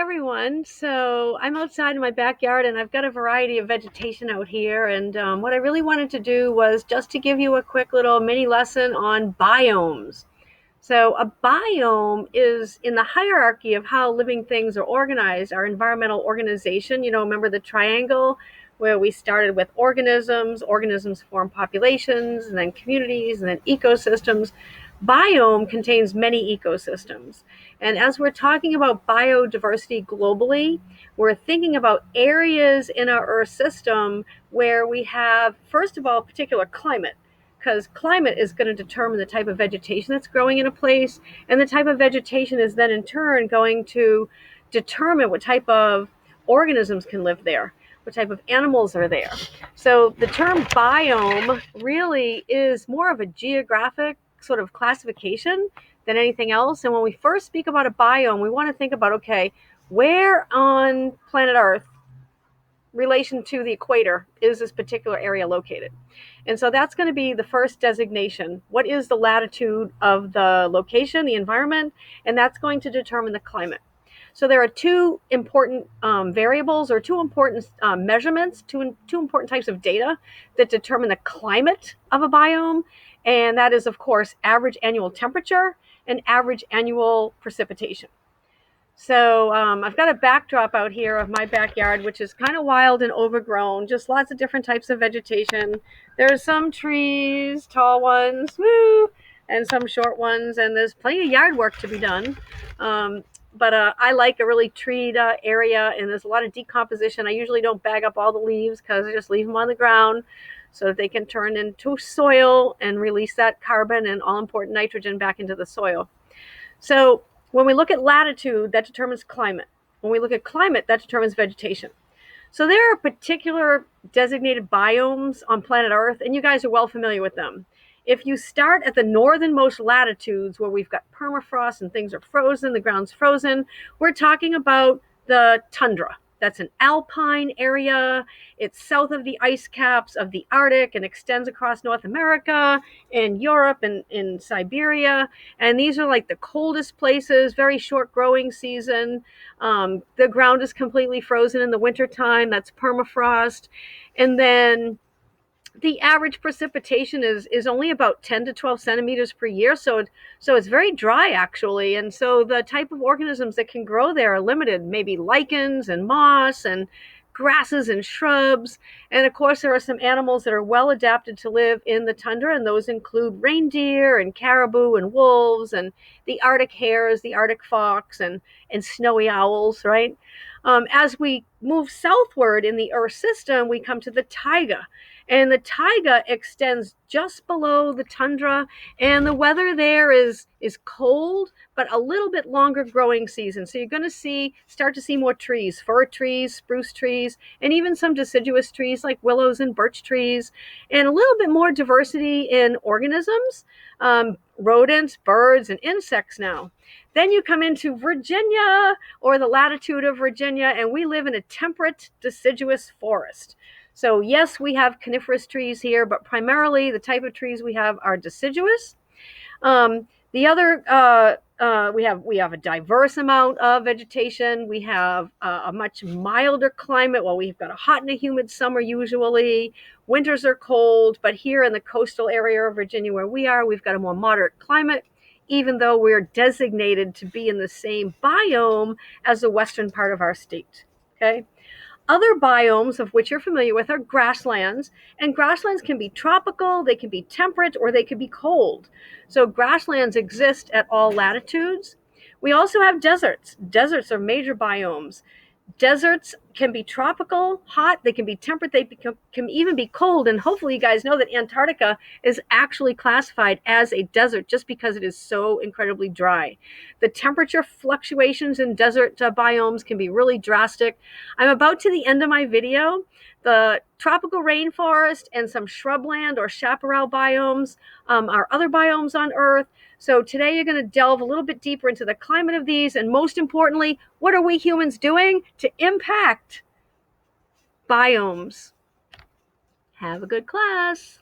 everyone. So I'm outside in my backyard and I've got a variety of vegetation out here. And what I really wanted to do was just to give you a quick little mini lesson on biomes. So a biome is in the hierarchy of how living things are organized, our environmental organization. Remember the triangle where we started with organisms. Organisms form populations, and then communities, and then ecosystems. Biome contains many ecosystems. And as we're talking about biodiversity globally, we're thinking about areas in our Earth system where we have, first of all, particular climate, because climate is going to determine the type of vegetation that's growing in a place, and the type of vegetation is then in turn going to determine what type of organisms can live there, what type of animals are there. So the term biome really is more of a geographic sort of classification than anything else. And when we first speak about a biome, we want to think about, okay, where on planet Earth, relation to the equator, is this particular area located? And so that's going to be the first designation. What is the latitude of the location, the environment? And that's going to determine the climate. So there are two important variables, or two important measurements, two important types of data that determine the climate of a biome. And that is, of course, average annual temperature and average annual precipitation. So I've got a backdrop out here of my backyard, which is kind of wild and overgrown, just lots of different types of vegetation. There's some trees, tall ones, woo, and some short ones, and there's plenty of yard work to be done. But I like a really treed area, and there's a lot of decomposition. I usually don't bag up all the leaves because I just leave them on the ground so that they can turn into soil and release that carbon and all important nitrogen back into the soil. So when we look at latitude, that determines climate. When we look at climate, that determines vegetation. So there are particular designated biomes on planet Earth, and you guys are well familiar with them. If you start at the northernmost latitudes where we've got permafrost and things are frozen, the ground's frozen, we're talking about the tundra. That's an alpine area. It's south of the ice caps of the Arctic and extends across North America and Europe and in Siberia. And these are like the coldest places, very short growing season. The ground is completely frozen in the wintertime. That's permafrost. And then the average precipitation is only about 10 to 12 centimeters per year. So it's very dry, actually. And so the type of organisms that can grow there are limited, maybe lichens and moss and grasses and shrubs. And of course, there are some animals that are well adapted to live in the tundra, and those include reindeer and caribou and wolves and the Arctic hares, the Arctic fox, and snowy owls, right? As we move southward in the Earth system, we come to the taiga. And the taiga extends just below the tundra, and the weather there is cold, but a little bit longer growing season. So you're going to start to see more trees, fir trees, spruce trees, and even some deciduous trees like willows and birch trees, and a little bit more diversity in organisms, rodents, birds, and insects now. Then you come into Virginia, or the latitude of Virginia, and we live in a temperate deciduous forest. So yes, we have coniferous trees here, but primarily the type of trees we have are deciduous. We have a diverse amount of vegetation. We have a much milder climate. Well, we've got a hot and a humid summer usually. Winters are cold, but here in the coastal area of Virginia where we are, we've got a more moderate climate, even though we're designated to be in the same biome as the western part of our state. Okay. Other biomes of which you're familiar with are grasslands, and grasslands can be tropical, they can be temperate, or they can be cold. So grasslands exist at all latitudes. We also have deserts. Deserts are major biomes. Deserts can be tropical, hot, they can be temperate, can even be cold. And hopefully you guys know that Antarctica is actually classified as a desert just because it is so incredibly dry. The temperature fluctuations in desert biomes can be really drastic. I'm about to the end of my video. The tropical rainforest and some shrubland or chaparral biomes are other biomes on Earth. So today you're going to delve a little bit deeper into the climate of these, and most importantly, what are we humans doing to impact biomes? Have a good class.